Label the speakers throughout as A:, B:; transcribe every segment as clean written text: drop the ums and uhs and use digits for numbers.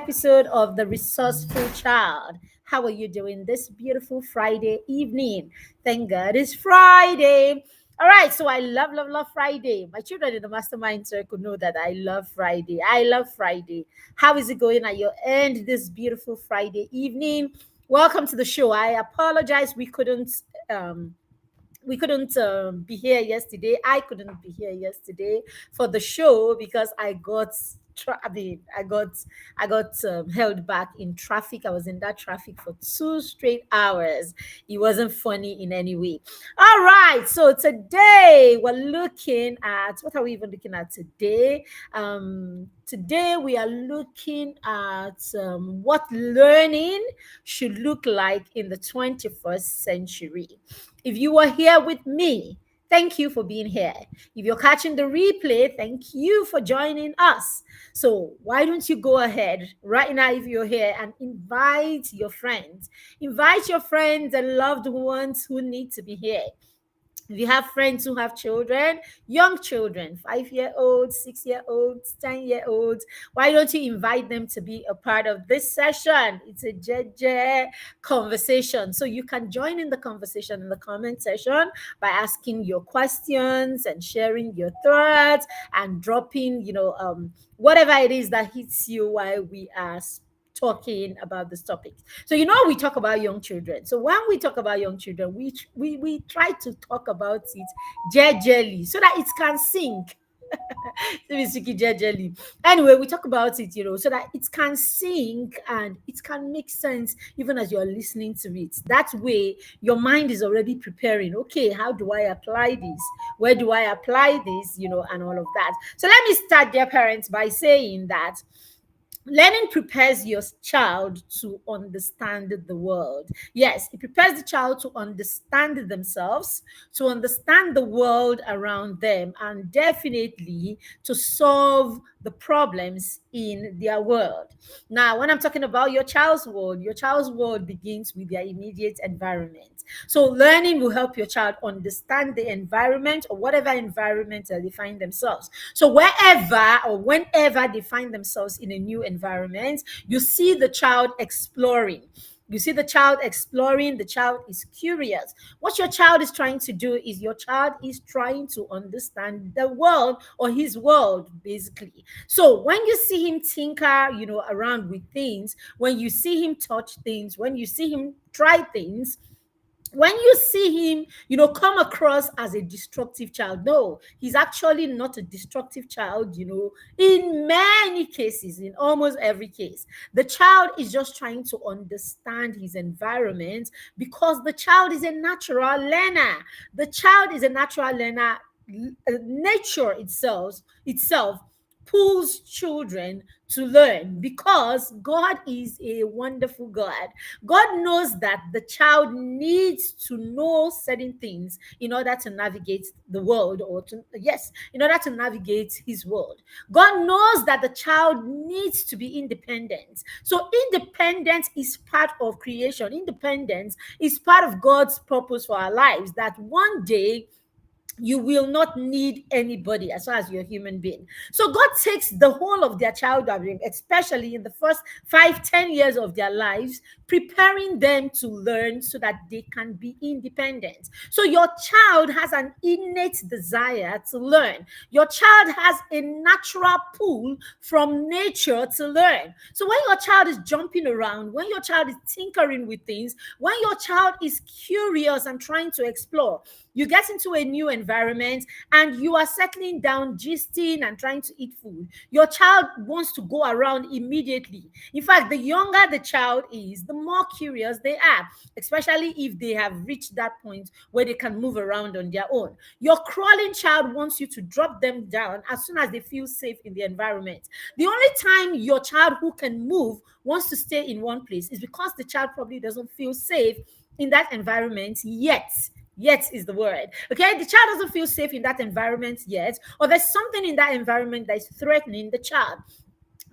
A: episode of the Resourceful Child. How are you doing this beautiful Friday evening? Thank God it's Friday. All right, so I love Friday. My children in the mastermind circle know that I love Friday. I love Friday. How is it going at your end this beautiful Friday evening? Welcome to the show. I apologize um we couldn't be here yesterday. I couldn't be here yesterday for the show because I got held back in traffic. I was in that traffic for 2 straight hours. It wasn't funny in any way. All right, so today we're looking at, what are we even looking at today? Today we are looking at what learning should look like in the 21st century. If you are here with me, thank you for being here. If you're catching the replay, thank you for joining us. So, why don't you go ahead right now, if you're here, and invite your friends? Invite your friends and loved ones who need to be here. If you have friends who have children, young children, 5-year-olds, 6-year-olds, 10-year-olds, why don't you invite them to be a part of this session? It's a JJ conversation. So you can join in the conversation in the comment section by asking your questions and sharing your thoughts and dropping, whatever it is that hits you while we are talking about this topic. So we talk about young children. So when we talk about young children, we try to talk about it gently so that it can sink. Anyway, we talk about it, so that it can sink and it can make sense even as you're listening to it. That way, your mind is already preparing. Okay, how do I apply this? Where do I apply this? And all of that. So let me start, dear parents, by saying that learning prepares your child to understand the world. Yes, it prepares the child to understand themselves, to understand the world around them, and definitely to solve the problems in their world. Now, when I'm talking about your child's world begins with their immediate environment. So, learning will help your child understand the environment or whatever environment they find themselves. So, wherever or whenever they find themselves in a new environment, you see the child exploring. You see the child exploring, the child is curious. What your child is trying to do is your child is trying to understand the world or his world, basically. So when you see him tinker, around with things, when you see him touch things, when you see him try things, when you see him, come across as a destructive child, no, he's actually not a destructive child, in many cases, in almost every case. The child is just trying to understand his environment because the child is a natural learner. The child is a natural learner. Nature itself pulls children to learn because God is a wonderful God. God knows that the child needs to know certain things in order to navigate the world, in order to navigate his world. God knows that the child needs to be independent. So independence is part of creation. Independence is part of God's purpose for our lives, that one day you will not need anybody as far as you're a human being. So God takes the whole of their childhood, especially in the first 5-10 years of their lives, preparing them to learn so that they can be independent. So your child has an innate desire to learn. Your child has a natural pull from nature to learn. So when your child is jumping around, when your child is tinkering with things, when your child is curious and trying to explore, you get into a new environment and you are settling down, gisting and trying to eat food. Your child wants to go around immediately. In fact, the younger the child is, the more curious they are, especially if they have reached that point where they can move around on their own. Your crawling child wants you to drop them down as soon as they feel safe in the environment. The only time your child who can move wants to stay in one place is because the child probably doesn't feel safe in that environment yet. Yet is the word. Okay, the child doesn't feel safe in that environment yet, or there's something in that environment that is threatening the child.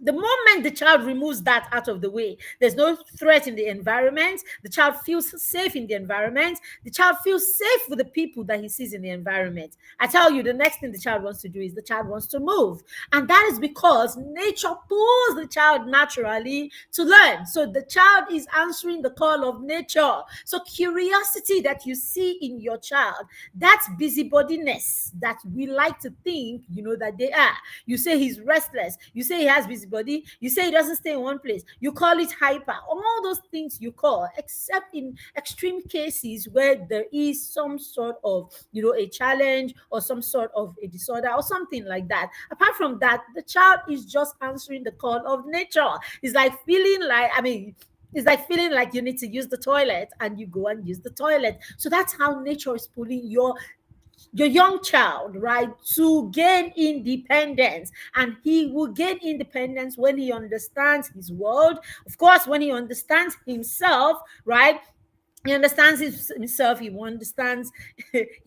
A: The moment the child removes that out of the way, there's no threat in the environment. The child feels safe in the environment. The child feels safe with the people that he sees in the environment. I tell you, the next thing the child wants to do is the child wants to move. And that is because nature pulls the child naturally to learn. So the child is answering the call of nature. So curiosity that you see in your child, that's busybodiness that we like to think, that they are. You say he's restless. You say he has busybody. You say he doesn't stay in one place. You call it hyper. All those things you call, except in extreme cases where there is some sort of, a challenge or some sort of a disorder or something like that. Apart from that, the child is just answering the call of nature. It's like feeling like, it's like feeling like you need to use the toilet and you go and use the toilet. So that's how nature is pulling your young child, right, to gain independence. And he will gain independence when he understands his world. Of course, when he understands himself, right? He understands himself. He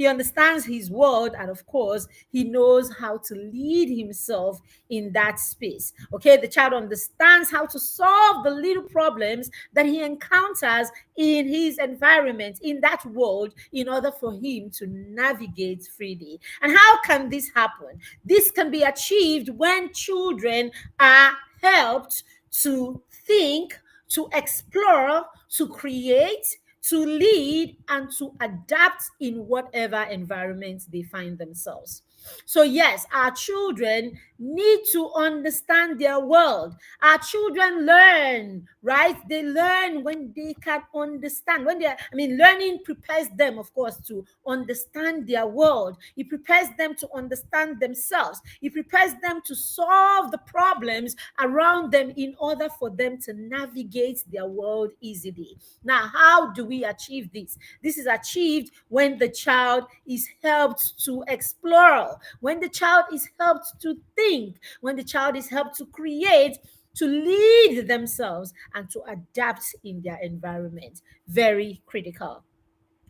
A: understands his world, and of course he knows how to lead himself in that space. Okay, the child understands how to solve the little problems that he encounters in his environment, in that world, in order for him to navigate freely. And how can this happen? This can be achieved when children are helped to think, to explore, to create, to lead, and to adapt in whatever environment they find themselves. So, yes, our children need to understand their world. Our children learn, right? They learn when they can understand. Learning prepares them, of course, to understand their world. It prepares them to understand themselves. It prepares them to solve the problems around them in order for them to navigate their world easily. Now, how do we achieve this? This is achieved when the child is helped to explore, when the child is helped to think, when the child is helped to create, to lead themselves, and to adapt in their environment. Very critical.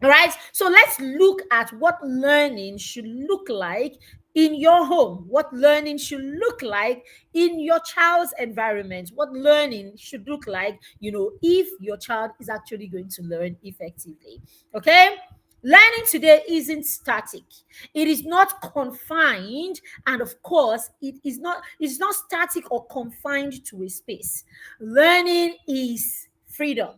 A: All right, so let's look at what learning should look like in your home, what learning should look like in your child's environment, what learning should look like, if your child is actually going to learn effectively. Okay? Learning today isn't static. It is not confined, and of course, it's not static or confined to a space. Learning is freedom.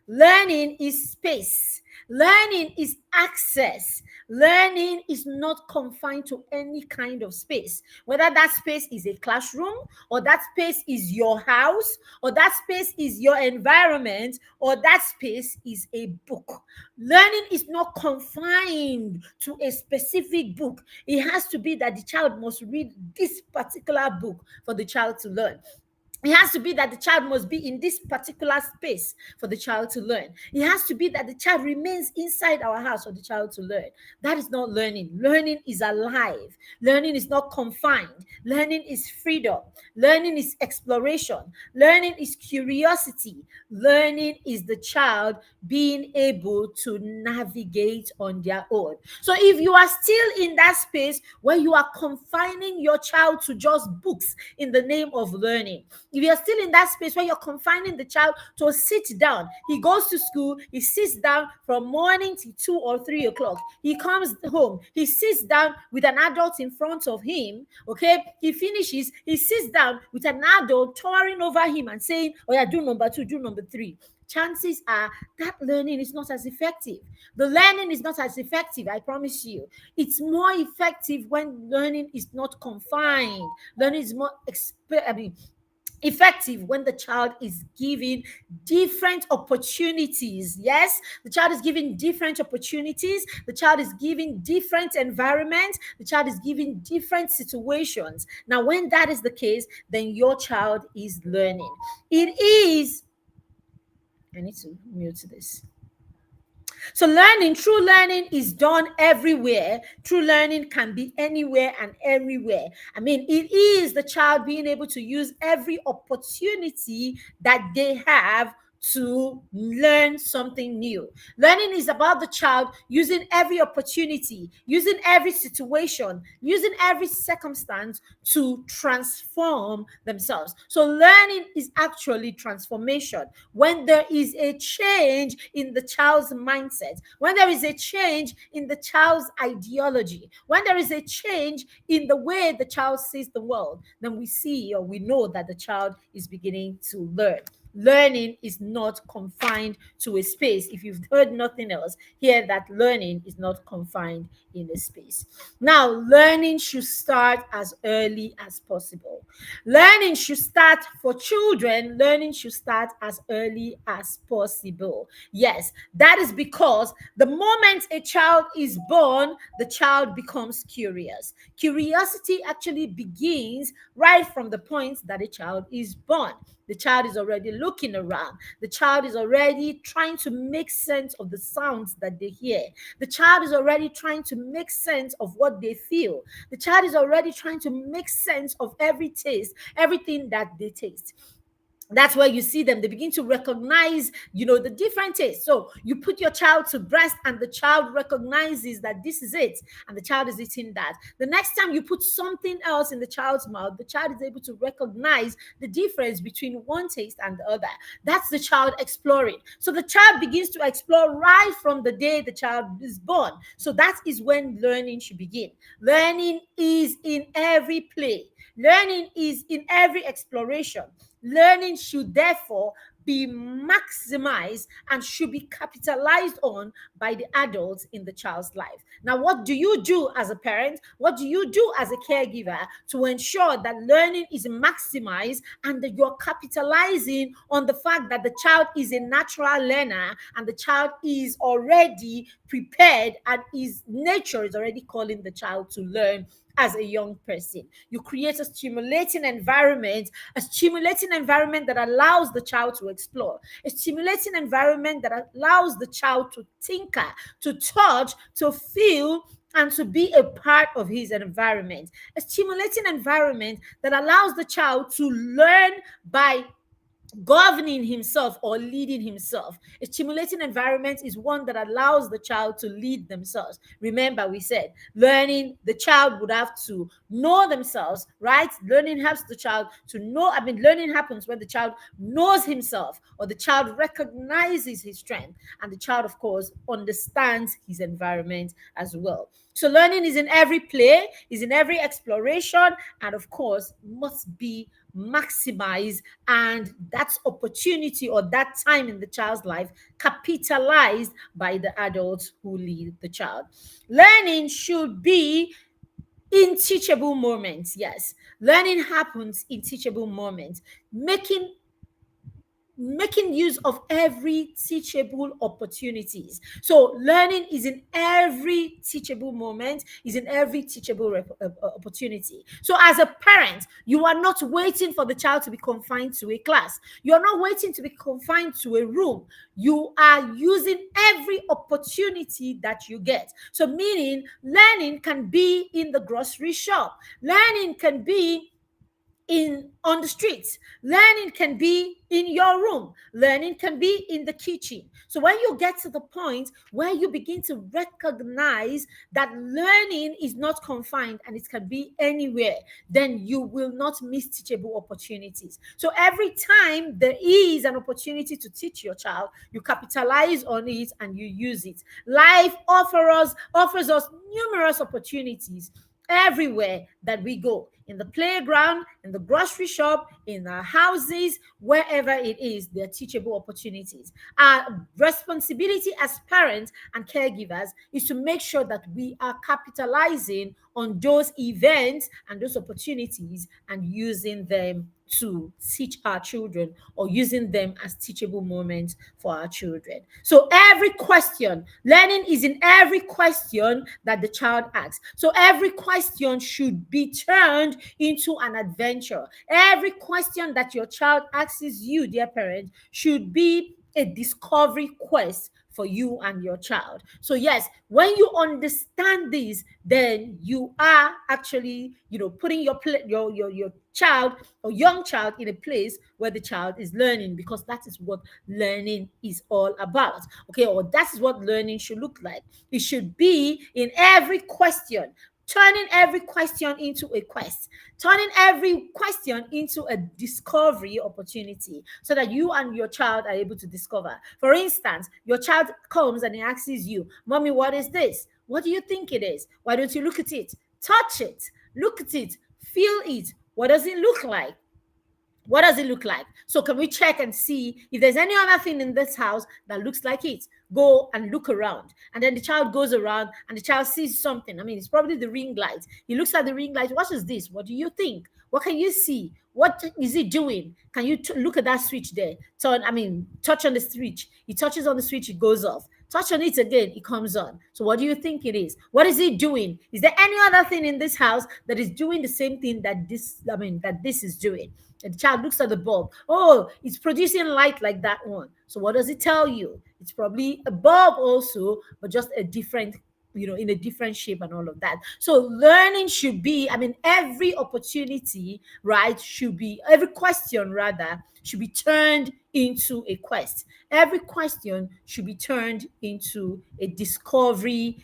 A: Learning is space. Learning is access. Learning is not confined to any kind of space, whether that space is a classroom, or that space is your house, or that space is your environment, or that space is a book. Learning is not confined to a specific book. It has to be that the child must read this particular book for the child to learn. It has to be that the child must be in this particular space for the child to learn. It has to be that the child remains inside our house for the child to learn. That is not learning. Learning is alive. Learning is not confined. Learning is freedom. Learning is exploration. Learning is curiosity. Learning is the child being able to navigate on their own. So if you are still in that space where you are confining your child to just books in the name of learning, if you're still in that space where you're confining the child to sit down, he goes to school, he sits down from morning to 2 or 3 o'clock. He comes home, he sits down with an adult in front of him. Okay, he finishes, he sits down with an adult towering over him and saying, "Oh yeah, do number 2, do number 3." Chances are that learning is not as effective. The learning is not as effective, I promise you. It's more effective when learning is not confined. Learning is more effective when the child is given different opportunities. Yes, the child is given different opportunities. The child is given different environments. The child is given different situations. Now, when that is the case, then your child is learning. I need to mute this. So true learning is done everywhere. True learning can be anywhere and everywhere. It is the child being able to use every opportunity that they have to learn something new. Learning is about the child using every opportunity, using every situation, using every circumstance to transform themselves. So, learning is actually transformation. When there is a change in the child's mindset, when there is a change in the child's ideology, when there is a change in the way the child sees the world, then we see or we know that the child is beginning to learn. Learning is not confined to a space. If you've heard nothing else, hear that learning is not confined in a space. Now, learning should start as early as possible. Learning should start for children, learning should start as early as possible. Yes, that is because the moment a child is born, the child becomes curious. Curiosity actually begins right from the point that a child is born. The child is already looking around. The child is already trying to make sense of the sounds that they hear. The child is already trying to make sense of what they feel. The child is already trying to make sense of every taste, everything that they taste. That's where you see them. They begin to recognize, the different tastes. So you put your child to breast and the child recognizes that this is it, and the child is eating that. The next time you put something else in the child's mouth, the child is able to recognize the difference between one taste and the other. That's the child exploring. So the child begins to explore right from the day the child is born. So that is when learning should begin. Learning is in every play. Learning is in every exploration. Learning should therefore be maximized and should be capitalized on by the adults in the child's life. Now, what do you do as a parent? What do you do as a caregiver to ensure that learning is maximized and that you're capitalizing on the fact that the child is a natural learner and the child is already prepared and his nature is already calling the child to learn as a young person? You create a stimulating environment that allows the child to explore, a stimulating environment that allows the child to tinker, to touch, to feel, and to be a part of his environment. A stimulating environment that allows the child to learn by governing himself or leading himself. A stimulating environment is one that allows the child to lead themselves. Remember, we said learning, the child would have to know themselves, right? Learning helps the child to know. Learning happens when the child knows himself or the child recognizes his strength, and the child, of course, understands his environment as well. So learning is in every play, is in every exploration, and of course must be maximized, and that's opportunity or that time in the child's life capitalized by the adults who lead the child. Learning should be in teachable moments. Yes, learning happens in teachable moments, making use of every teachable opportunities. So learning is in every teachable moment, is in every teachable opportunity. So as a parent, you are not waiting for the child to be confined to a class. You are not waiting to be confined to a room. You are using every opportunity that you get. So meaning learning can be in the grocery shop. Learning can be on the streets. Learning can be in your room. Learning can be in the kitchen. So when you get to the point where you begin to recognize that learning is not confined and it can be anywhere, then you will not miss teachable opportunities. So every time there is an opportunity to teach your child, you capitalize on it and you use it. Life offers us numerous opportunities everywhere that we go, in the playground, in the grocery shop, in our houses, wherever it is, there are teachable opportunities. Our responsibility as parents and caregivers is to make sure that we are capitalizing on those events and those opportunities and using them to teach our children, or using them as teachable moments for our children. So every question, learning is in every question that the child asks. So every question should be turned into an adventure. Every question that your child asks you, dear parent, should be a discovery quest for you and your child. So yes, when you understand this, then you are actually, putting your child or young child in a place where the child is learning, because that is what learning is all about. Okay, or that is what learning should look like. It should be in every question, turning every question into a quest, turning every question into a discovery opportunity, so that you and your child are able to discover. For instance, your child comes and he asks you, "Mommy, what is this? What do you think it is? Why don't you look at it? Touch it, look at it, feel it. What does it look like? What does it look like? So can we check and see if there's any other thing in this house that looks like it? Go and look around." And then the child goes around and the child sees something. I mean, it's probably the ring light. He looks at the ring light. What is this? What do you think? What can you see? What is it doing? Can you look at that switch there? Touch on the switch. He touches on the switch, it goes off. Touch on it again, it comes on. So what do you think it is? What is it doing? Is there any other thing in this house that is doing the same thing that this is doing? And the child looks at the bulb. Oh, it's producing light like that one. So what does it tell you? It's probably a bulb also, but just a different, in a different shape and all of that. So learning should be, every opportunity, right, every question rather, should be turned into a quest. Every question should be turned into a discovery,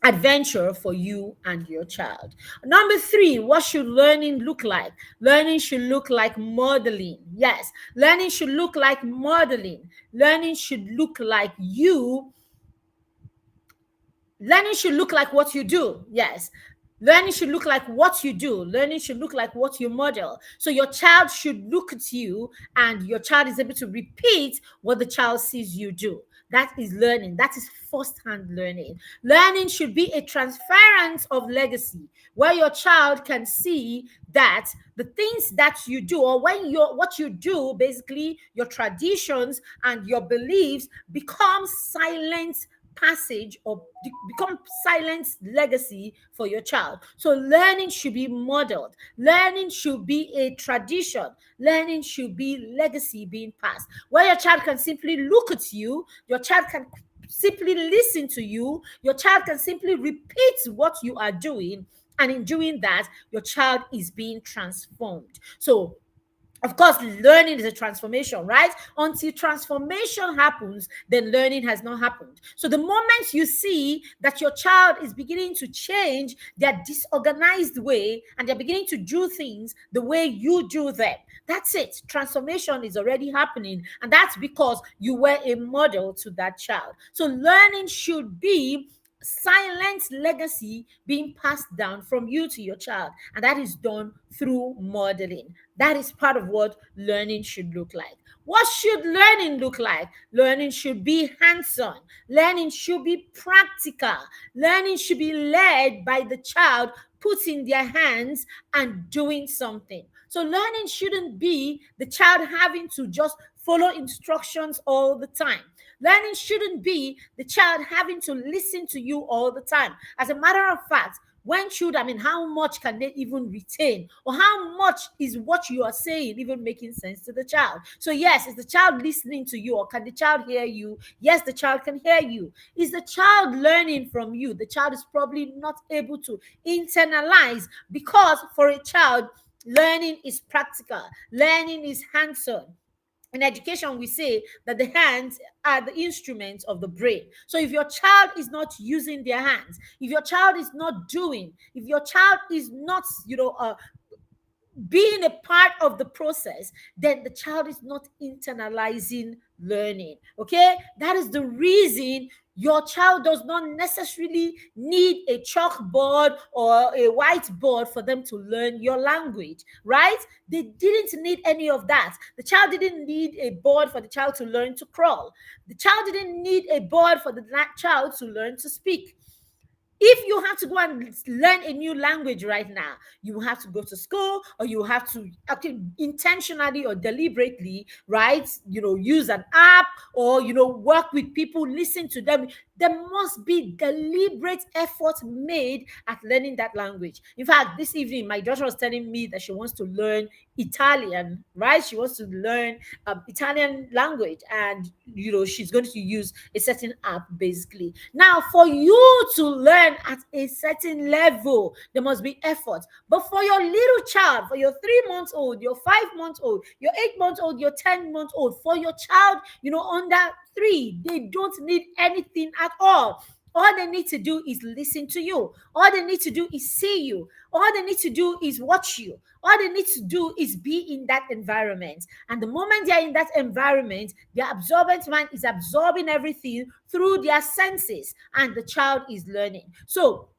A: adventure for you and your child. Number 3, what should learning look like? Learning should look like modeling. Yes, learning should look like modeling. Learning should look like you. Learning should look like what you do. Yes. Learning should look like what you do. Learning should look like what you model. So your child should look at you and your child is able to repeat what the child sees you do. That is learning. That is first-hand learning. Learning should be a transference of legacy, where your child can see that the things that you do, or what you do, basically your traditions and your beliefs, become silent passage or become silent legacy for your child. So learning should be modeled. Learning should be a tradition. Learning should be legacy being passed, where your child can simply look at you, your child can simply listen to you, your child can simply repeat what you are doing, and in doing that, your child is being transformed. So of course, learning is a transformation, right? Until transformation happens, then learning has not happened. So the moment you see that your child is beginning to change their disorganized way and they're beginning to do things the way you do them, that's it. Transformation is already happening. And that's because you were a model to that child. So learning should be silent legacy being passed down from you to your child, and that is done through modeling. That is part of what learning should look like. What should learning look like? Learning should be hands-on. Learning should be practical. Learning should be led by the child putting their hands and doing something. So learning shouldn't be the child having to just follow instructions all the time. Learning shouldn't be the child having to listen to you all the time. As a matter of fact, how much can they even retain? Or how much is what you are saying even making sense to the child? So yes, is the child listening to you, or can the child hear you? Yes, the child can hear you. Is the child learning from you? The child is probably not able to internalize, because for a child, learning is practical. Learning is hands-on. In education, we say that the hands are the instruments of the brain. So if your child is not using their hands, if your child is not doing, if your child is not, being a part of the process, then the child is not internalizing learning. Okay, that is the reason your child does not necessarily need a chalkboard or a whiteboard for them to learn your language, right? They didn't need any of that. The child didn't need a board for the child to learn to crawl. The child didn't need a board for the child to learn to speak. If you have to go and learn a new language right now, you have to go to school, or you have to intentionally or deliberately, right, use an app, or, work with people, listen to them. there must be deliberate effort made at learning that language. In fact, this evening, my daughter was telling me that she wants to learn Italian, right? She wants to learn Italian language, and she's going to use a certain app basically. Now, for you to learn at a certain level, there must be effort. But for your little child, for your 3 months old, your 5 months old, your 8 months old, your 10 months old, for your child, under three, they don't need anything at all. All they need to do is listen to you. All they need to do is see you. All they need to do is watch you. All they need to do is be in that environment. And the moment they are in that environment, their absorbent mind is absorbing everything through their senses, and the child is learning. So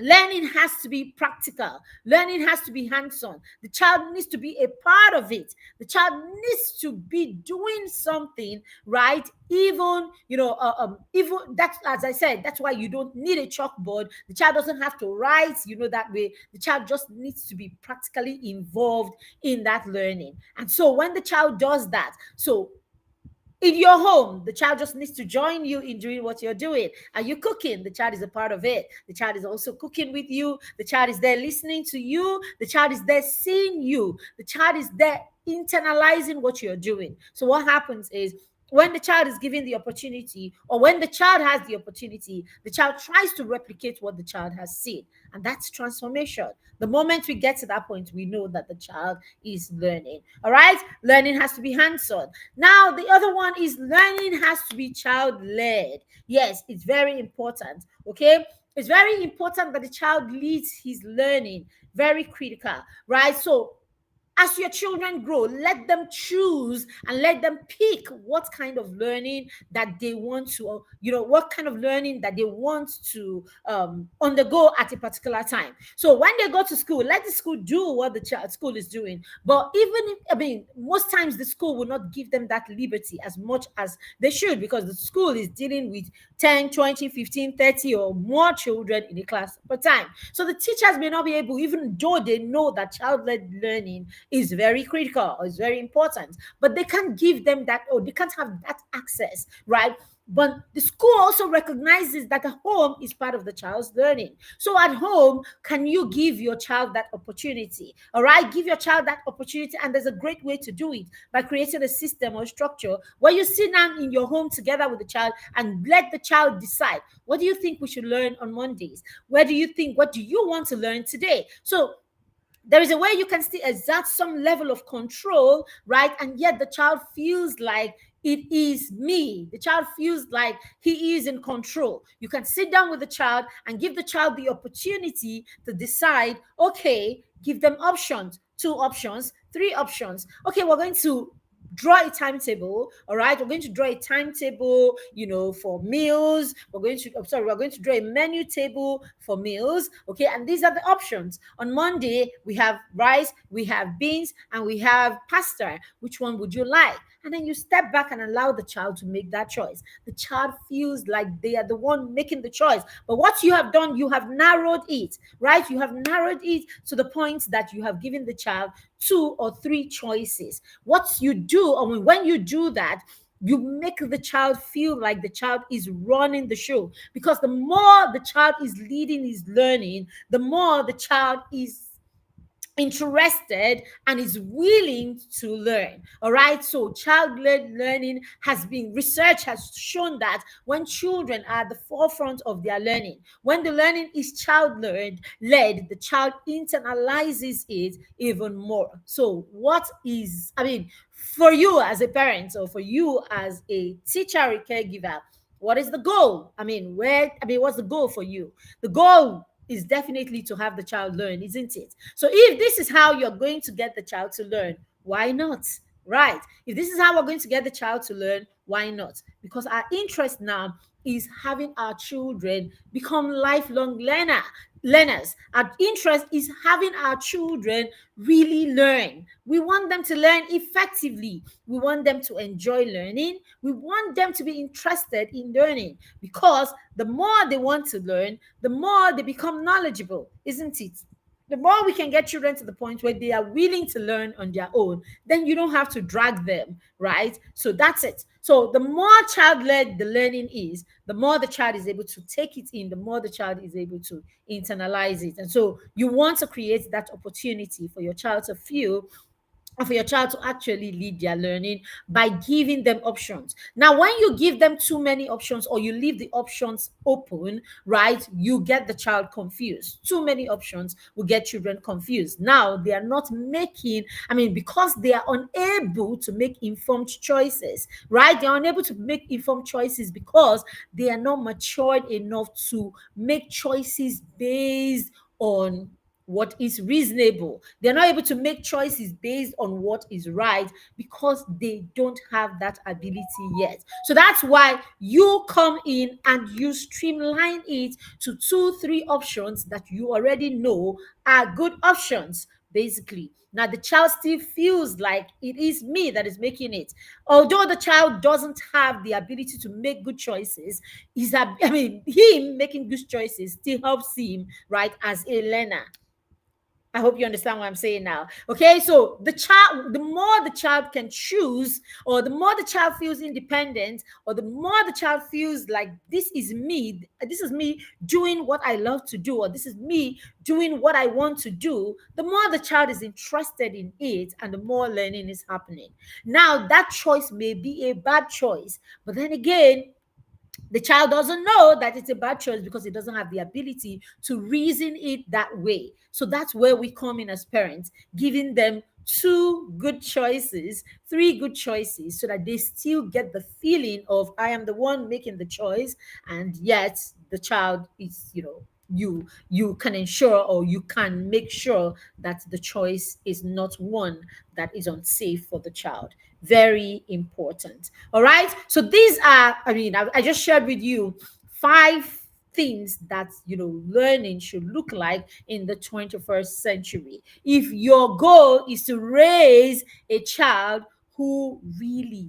A: learning has to be practical. Learning has to be hands-on. The child needs to be a part of it. The child needs to be doing something, right? Even that's, as I said, that's why you don't need a chalkboard. The child doesn't have to write, that way. The child just needs to be practically involved in that learning. And so when the child does that, so in your home, the child just needs to join you in doing what you're doing. Are you cooking? The child is a part of it. The child is also cooking with you. The child is there listening to you. The child is there seeing you. The child is there internalizing what you're doing. So what happens is, when the child is given the opportunity, or when the child has the opportunity, the child tries to replicate what the child has seen. And that's transformation. The moment we get to that point, we know that the child is learning. All right? Learning has to be hands-on. Now, the other one is learning has to be child-led. Yes, it's very important. Okay? It's very important that the child leads his learning. Very critical. Right? So, as your children grow, let them choose and let them pick what kind of learning that they want to, what kind of learning that they want to undergo at a particular time. So when they go to school, let the school do what the school is doing. But most times the school will not give them that liberty as much as they should, because the school is dealing with 10, 20, 15, 30 or more children in a class per time. So the teachers may not be able, even though they know that child-led learning is very critical, or is very important, but they can't give them that, or they can't have that access, right? But the school also recognizes that the home is part of the child's learning. So at home, can you give your child that opportunity? All right, give your child that opportunity. And there's a great way to do it by creating a system or structure where you sit down in your home together with the child and let the child decide, what do you think we should learn on Mondays? What do you want to learn today? So there is a way you can still exert some level of control, right? And yet the child feels like it is me. The child feels like he is in control. You can sit down with the child and give the child the opportunity to decide, okay, give them options, 2 options, 3 options. Okay, we're going to draw a timetable. All right, we're going to draw a timetable, for meals. We're going to draw a menu table for meals. Okay, and these are the options. On Monday, we have rice, we have beans, and we have pasta. Which one would you like? And then you step back and allow the child to make that choice. The child feels like they are the one making the choice. But what you have done, you have narrowed it, right? You have narrowed it to the point that you have given the child 2 or 3 choices. What you do, or when you do that, you make the child feel like the child is running the show. Because the more the child is leading his learning, the more the child is interested and is willing to learn. All right, so child-led learning research has shown that when children are at the forefront of their learning, when the learning is child-led, the child internalizes it even more. So for you as a parent, or for you as a teacher or a caregiver, what is the goal? What's the goal for you? The goal is definitely to have the child learn, isn't it? So if this is how you're going to get the child to learn, why not? Right? If this is how we're going to get the child to learn, why not? Because our interest now is having our children become lifelong learners. Our interest is having our children really learn. We want them to learn effectively. We want them to enjoy learning. We want them to be interested in learning, because the more they want to learn, the more they become knowledgeable, isn't it? The more we can get children to the point where they are willing to learn on their own, then you don't have to drag them, right? So that's it. So the more child-led the learning is, the more the child is able to take it in, the more the child is able to internalize it. And so you want to create that opportunity for your child to feel, and for your child to actually lead their learning by giving them options. Now, when you give them too many options or you leave the options open, right, you get the child confused. Too many options will get children confused. Now, they are not making, because they are unable to make informed choices, right? They are unable to make informed choices because they are not matured enough to make choices based on what is reasonable. They're not able to make choices based on what is right because they don't have that ability yet. So that's why you come in and you streamline it to two, three options that you already know are good options, basically. Now, the child still feels like it is me that is making it. Although the child doesn't have the ability to make good choices, him making good choices still helps him, right, as a learner. I hope you understand what I'm saying now. Okay, so the more the child can choose, or the more the child feels independent, or the more the child feels like this is me doing what I love to do, or this is me doing what I want to do, the more the child is interested in it and the more learning is happening. Now, that choice may be a bad choice, but then again, the child doesn't know that it's a bad choice because it doesn't have the ability to reason it that way. So that's where we come in as parents, giving them two good choices, three good choices, so that they still get the feeling of I am the one making the choice, and yet the child is, you can ensure, or you can make sure that the choice is not one that is unsafe for the child. Very important. All right. So these are, I just shared with you five things that learning should look like in the 21st century. If your goal is to raise a child who really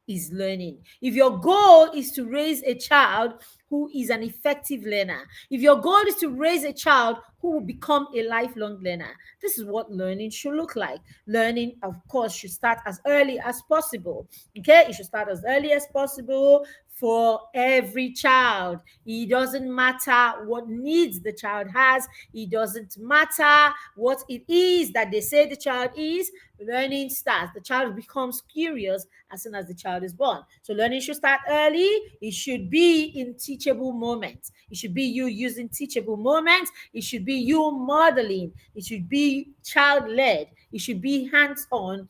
A: is learning, if your goal is to raise a child who is an effective learner, if your goal is to raise a child who will become a lifelong learner, this is what learning should look like. Learning, of course, should start as early as possible. Okay, it should start as early as possible for every child. It doesn't matter what needs the child has, it doesn't matter what it is that they say the child is. Learning starts. The child becomes curious as soon as the child is born. So learning should start early. It should be in teachable moments. It should be you using teachable moments. It should be you modeling. It should be child-led. It should be hands-on,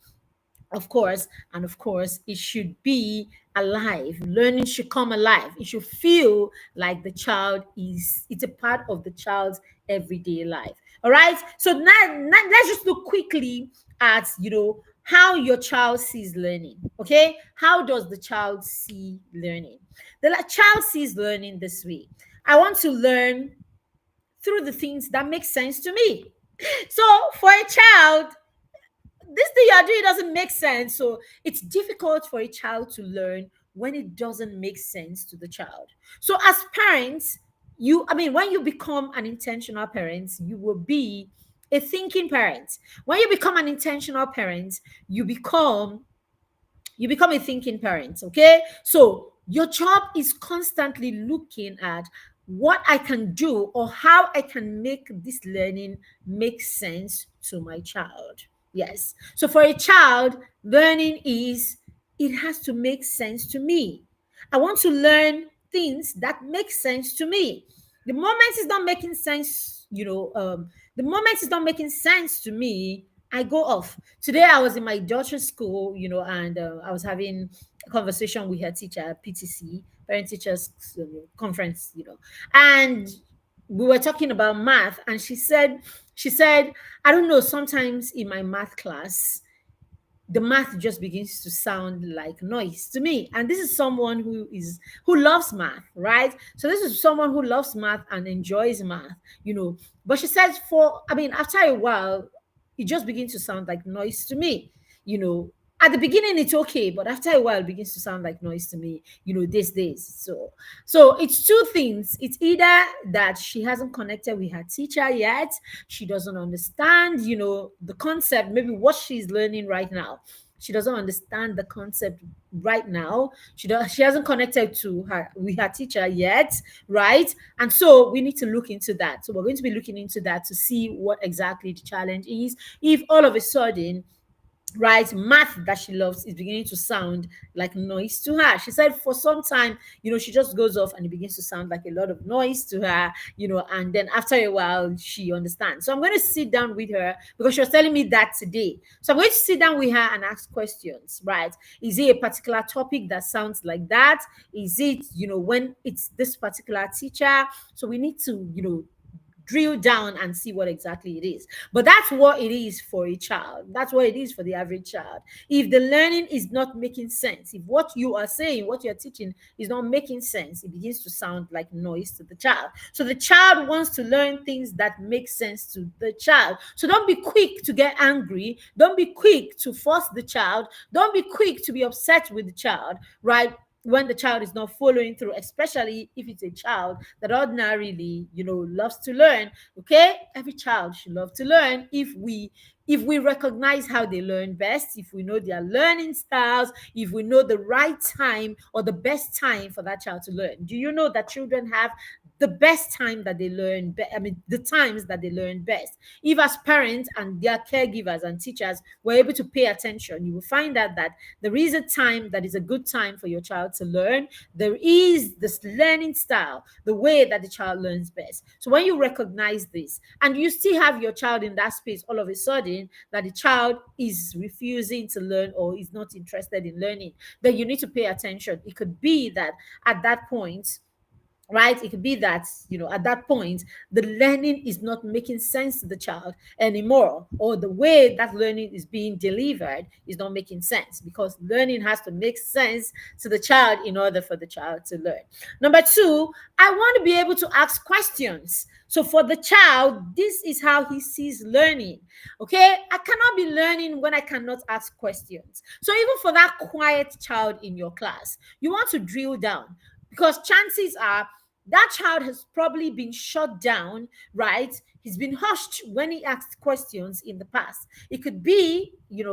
A: of course, and of course it should be alive. Learning should come alive. It should feel like it's a part of the child's everyday life. All right, so now let's just look quickly at how your child sees learning. Okay, how does the child see learning? The child sees learning this way: I want to learn through the things that make sense to me. So for a child, this thing you're doing doesn't make sense. So it's difficult for a child to learn when it doesn't make sense to the child. So as parents, when you become an intentional parent, you will be a thinking parent. When you become an intentional parent, you become a thinking parent. Okay, so your job is constantly looking at what I can do or how I can make this learning make sense to my child. Yes, so for a child, learning is, it has to make sense to me. I want to learn things that make sense to me. The moment it's not making sense, the moment it's not making sense to me, I go off. Today I was in my daughter's school, and I was having a conversation with her teacher, PTC, Parent Teachers Conference, and we were talking about math, and she said, I don't know, sometimes in my math class, the math just begins to sound like noise to me. And this is someone who loves math, right? So this is someone who loves math and enjoys math, but she says, after a while, it just begins to sound like noise to me. you know At the beginning it's okay, but after a while it begins to sound like noise to me, these days. So it's two things. It's either that she hasn't connected with her teacher yet, she doesn't understand, the concept, maybe what she's learning right now. She doesn't understand the concept right now. She hasn't connected to her with her teacher yet, right? And so we need to look into that. So we're going to be looking into that to see what exactly the challenge is. If all of a sudden, right, math that she loves is beginning to sound like noise to her. She said for some time, she just goes off and it begins to sound like a lot of noise to her, and then after a while she understands. So I'm going to sit down with her because she was telling me that today. So I'm going to sit down with her and ask questions, right? Is it a particular topic that sounds like that? Is it, when it's this particular teacher? So we need to, drill down and see what exactly it is. But that's what it is for a child. That's what it is for the average child. If the learning is not making sense, if what you are saying, what you're teaching is not making sense, it begins to sound like noise to the child. So the child wants to learn things that make sense to the child. So don't be quick to get angry. Don't be quick to force the child. Don't be quick to be upset with the child, right? When the child is not following through, especially if it's a child that ordinarily, loves to learn. Okay, every child should love to learn if we recognize how they learn best, if we know their learning styles, if we know the right time or the best time for that child to learn. Do you know that children have the best time that they learn the times that they learn best? If as parents and their caregivers and teachers were able to pay attention, you will find out that there is a time that is a good time for your child to learn. There is this learning style, the way that the child learns best. So when you recognize this and you still have your child in that space, all of a sudden that the child is refusing to learn or is not interested in learning, then you need to pay attention. It could be that at that point, right, it could be that at that point the learning is not making sense to the child anymore, or the way that learning is being delivered is not making sense, because learning has to make sense to the child in order for the child to learn. Number two, I want to be able to ask questions. So for the child, this is how he sees learning. Okay, I cannot be learning when I cannot ask questions. So even for that quiet child in your class, you want to drill down, because chances are that child has probably been shut down, right? He's been hushed when he asked questions in the past. It could be,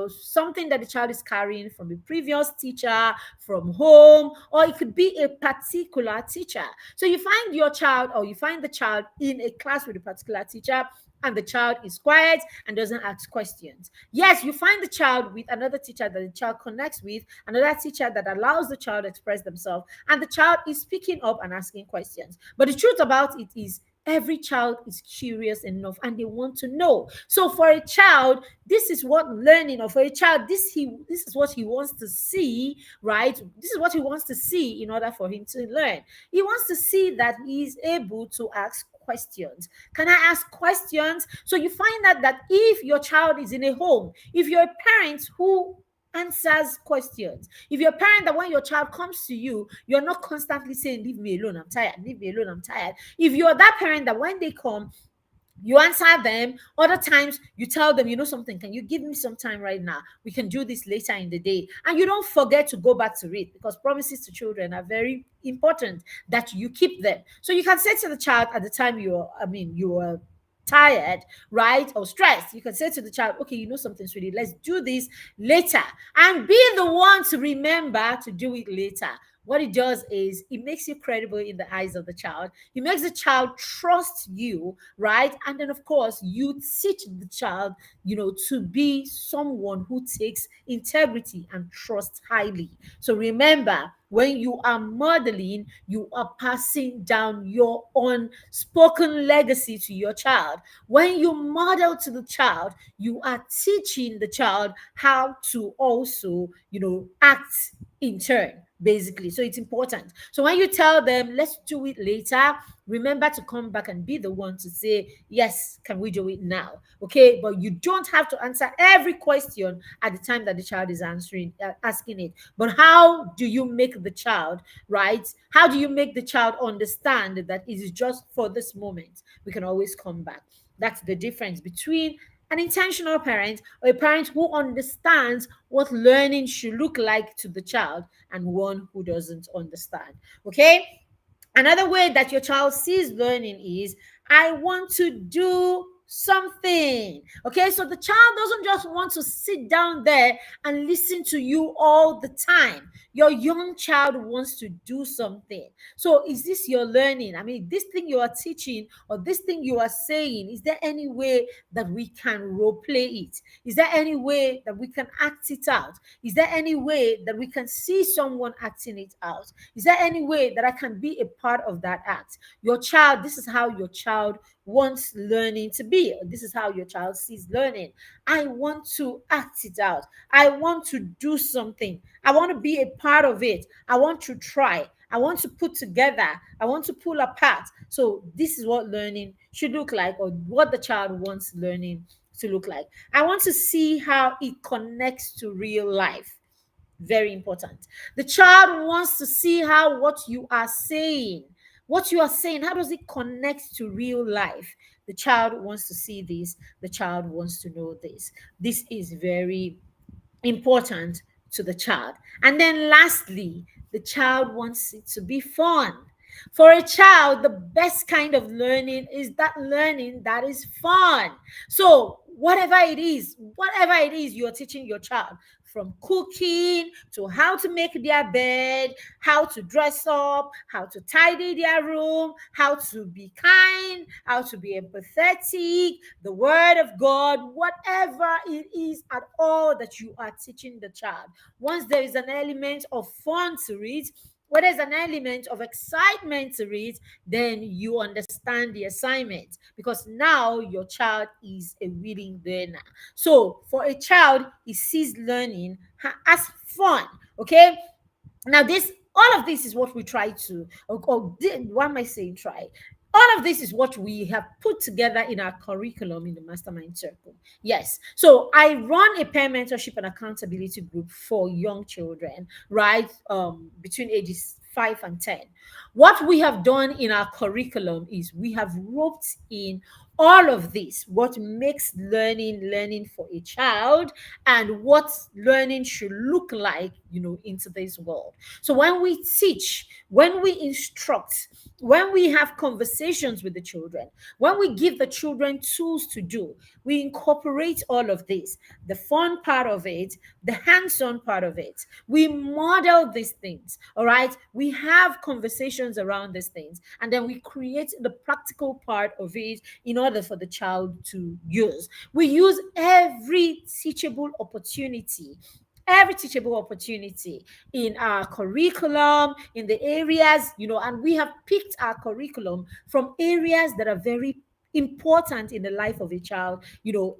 A: something that the child is carrying from a previous teacher, from home, or it could be a particular teacher. So you find your child, or you find the child in a class with a particular teacher, and the child is quiet and doesn't ask questions. Yes, you find the child with another teacher that the child connects with, another teacher that allows the child to express themselves, and the child is speaking up and asking questions. But the truth about it is, every child is curious enough and they want to know. So for a child, this is what learning, or for a child, this is what he wants to see, right? This is what he wants to see in order for him to learn. He wants to see that he is able to ask questions. Can I ask questions? So you find out that if your child is in a home, if you're a parent who answers questions, if you're a parent that when your child comes to you, you're not constantly saying, leave me alone, I'm tired, leave me alone, I'm tired. If you're that parent that when they come, you answer them. Other times you tell them, something, can you give me some time right now? We can do this later in the day. And you don't forget to go back to read, because promises to children are very important that you keep them. So you can say to the child at the time you're tired, right, or stressed, you can say to the child, okay, something, sweetie, let's do this later, and be the one to remember to do it later. What it does is it makes you credible in the eyes of the child. It makes the child trust you, right? And then, of course, you teach the child, to be someone who takes integrity and trust highly. So remember, when you are modeling, you are passing down your unspoken legacy to your child. When you model to the child, you are teaching the child how to also, act in turn, basically. So it's important. So when you tell them, let's do it later, remember to come back and be the one to say, yes, can we do it now? Okay, but you don't have to answer every question at the time that the child is asking it. But how do you make the child, right? How do you make the child understand that it is just for this moment? We can always come back. That's the difference between an intentional parent, or a parent who understands what learning should look like to the child, and one who doesn't understand. Okay? Another way that your child sees learning is, I want to do something. Okay, so the child doesn't just want to sit down there and listen to you all the time. Your young child wants to do something. So, is this your learning? I mean, this thing you are teaching or this thing you are saying, is there any way that we can role play it? Is there any way that we can act it out? Is there any way that we can see someone acting it out? Is there any way that I can be a part of that act? Your child, this is how your child wants learning to be. This is how your child sees learning. I want to act it out. I want to do something. I want to be a part of it. I want to try. I want to put together. I want to pull apart. So, this is what learning should look like, or what the child wants learning to look like. I want to see how it connects to real life. Very important. The child wants to see how what you are saying, how does it connect to real life? The child wants to see this. The child wants to know this. This is very important to the child. And then lastly, the child wants it to be fun. For a child, the best kind of learning is that learning that is fun. So, whatever it is you're teaching your child, from cooking to how to make their bed, how to dress up, how to tidy their room, how to be kind, how to be empathetic, the word of God, whatever it is at all that you are teaching the child. Once there is an element of fun to it, where there's an element of excitement to it, then you understand the assignment, because now your child is a willing learner. So for a child, he sees learning as fun. Okay, now this all of this is what we try to, what am I saying, try, all of this is what we have put together in our curriculum in the mastermind circle. Yes, so I run a peer mentorship and accountability group for young children, right, between ages 5 and 10. What we have done in our curriculum is we have roped in all of this, what makes learning for a child, and what learning should look like, in today's world. So when we teach, when we instruct, when we have conversations with the children, when we give the children tools to do, we incorporate all of this, the fun part of it, the hands-on part of it. We model these things, all right? We have conversations around these things, and then we create the practical part of it in order for the child to use. We use every teachable opportunity in our curriculum, in the areas, and we have picked our curriculum from areas that are very important in the life of a child,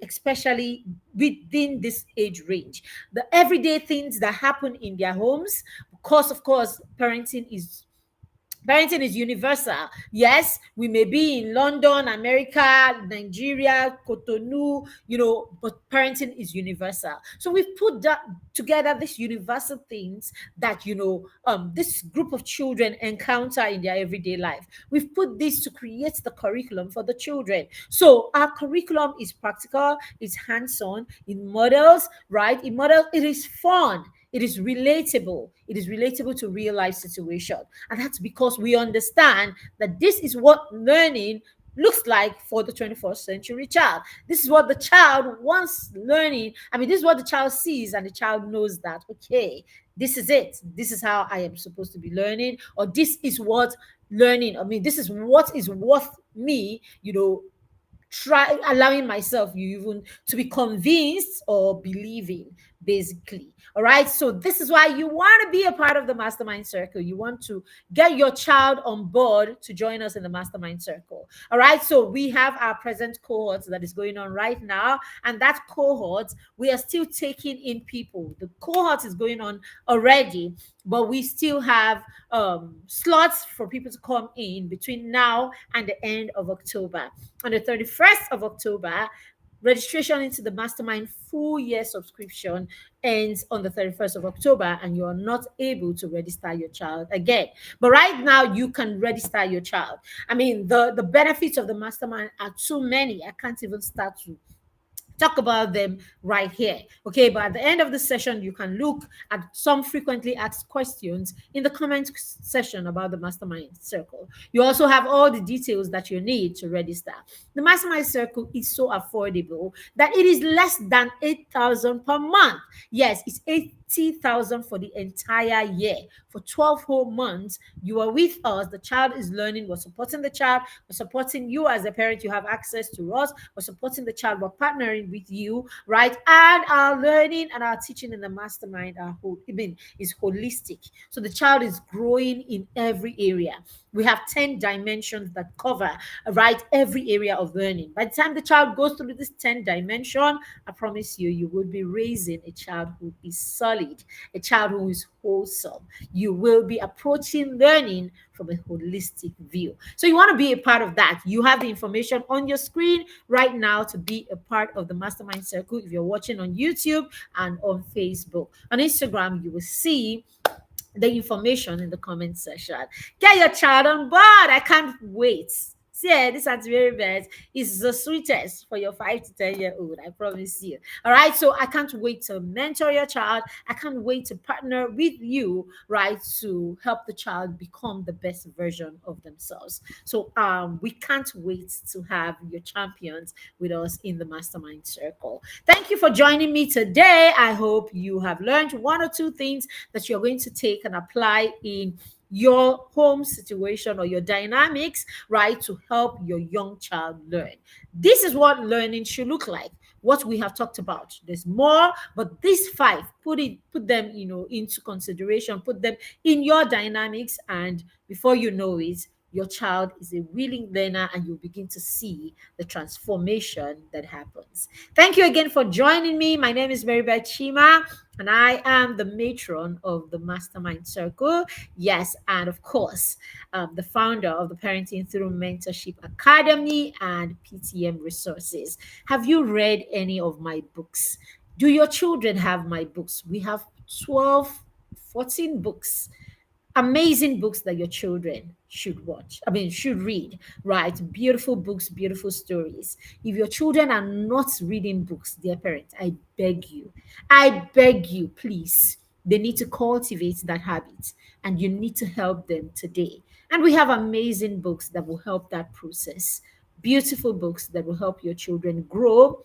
A: especially within this age range. The everyday things that happen in their homes, because, of course, parenting is universal. Yes, we may be in London, America, Nigeria, Cotonou, but parenting is universal. So we've put that together, these universal things that, this group of children encounter in their everyday life. We've put this to create the curriculum for the children. So our curriculum is practical, it's hands-on, it models, right? It is fun. It is relatable. It is relatable to real life situation. And that's because we understand that this is what learning looks like for the 21st century child. This is what the child wants learning. I mean, this is what the child sees, and the child knows that, okay, this is it. This is how I am supposed to be learning, or this is what learning, this is what is worth me, try allowing myself you even to be convinced or believing, basically. All right, so this is why you want to be a part of the mastermind circle. You want to get your child on board to join us in the mastermind circle. All right, so we have our present cohort that is going on right now, and that cohort, we are still taking in people. The cohort is going on already, but we still have slots for people to come in between now and the end of October. On the 31st of October, registration into the mastermind full year subscription ends on the 31st of October, and you're not able to register your child again. But right now, you can register your child. I mean, the benefits of the mastermind are too many. I can't even start to talk about them right here. Okay, but at the end of the session, you can look at some frequently asked questions in the comment section about the Mastermind Circle. You also have all the details that you need to register. The Mastermind Circle is so affordable that it is less than 8,000 per month. Yes, it's 80,000 for the entire year. For 12 whole months, you are with us. The child is learning. We're supporting the child. We're supporting you as a parent. You have access to us. We're supporting the child. We're partnering with you, right? And our learning and our teaching in the mastermind is holistic. So the child is growing in every area. We have 10 dimensions that cover, right, every area of learning. By the time the child goes through this 10 dimension, I promise you, you will be raising a child who is solid, a child who is wholesome. You will be approaching learning from a holistic view. So you want to be a part of that. You have the information on your screen right now to be a part of the Mastermind Circle if you're watching on YouTube and on Facebook. On Instagram, you will see the information in the comment section. Get your child on board. I can't wait. See, this Very Best is the sweetest for your 5 to 10 year old. I promise you. All right. So I can't wait to mentor your child. I can't wait to partner with you, right, to help the child become the best version of themselves. So we can't wait to have your champions with us in the Mastermind Circle. Thank you for joining me today. I hope you have learned one or two things that you're going to take and apply in your home situation or your dynamics, right, to help your young child learn. This is what learning should look like. What we have talked about. There's more, but these five, put them, into consideration, put them in your dynamics, and before you know it, your child is a willing learner and you'll begin to see the transformation that happens. Thank you again for joining me. My name is Maribel Chima, and I am the matron of the Mastermind Circle. Yes, and of course, the founder of the Parenting Through Mentorship Academy and PTM Resources. Have you read any of my books? Do your children have my books? We have 12, 14 books, amazing books that your children should read, right? Beautiful books, beautiful stories. If your children are not reading books, dear parents, I beg you, please, they need to cultivate that habit, and you need to help them today. And we have amazing books that will help that process, beautiful books that will help your children grow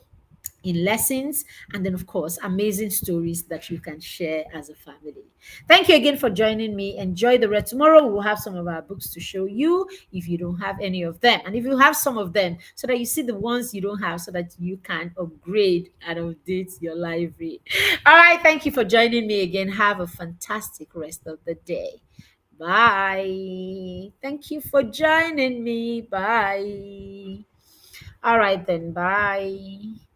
A: in lessons, and then of course amazing stories that you can share as a family. Thank you again for joining me. Enjoy the rest. Tomorrow we'll have some of our books to show you if you don't have any of them, and if you have some of them, so that you see the ones you don't have, so that you can upgrade and update your library. All right, thank you for joining me again. Have a fantastic rest of the day. Bye. Thank you for joining me. Bye. All right then. Bye.